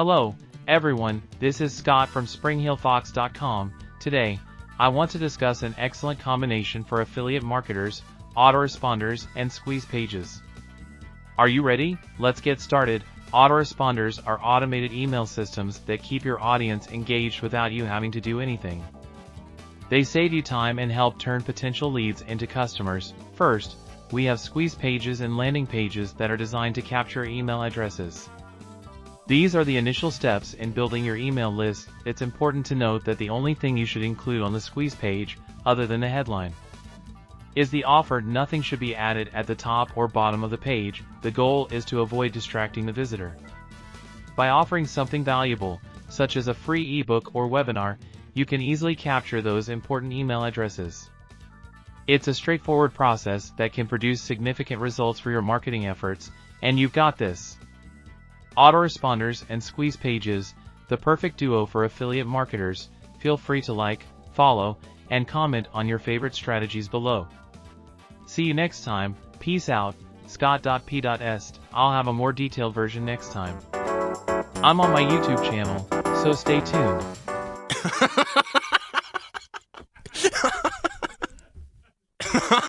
Hello, everyone, this is Scott from SpringHillFox.com. Today, I want to discuss an excellent combination for affiliate marketers, autoresponders, and squeeze pages. Are you ready? Let's get started. Autoresponders are automated email systems that keep your audience engaged without you having to do anything. They save you time and help turn potential leads into customers. First, we have squeeze pages and landing pages that are designed to capture email addresses. These are the initial steps in building your email list. It's important to note that the only thing you should include on the squeeze page, other than the headline, is the offer. Nothing should be added at the top or bottom of the page. The goal is to avoid distracting the visitor. By offering something valuable, such as a free ebook or webinar, you can easily capture those important email addresses. It's a straightforward process that can produce significant results for your marketing efforts, and you've got this. Autoresponders and squeeze pages, the perfect duo for affiliate marketers. Feel free to like, follow, and comment on your favorite strategies below. See you next time. Peace out. Scott.p.est. I'll have a more detailed version next time. I'm on my YouTube channel, so stay tuned.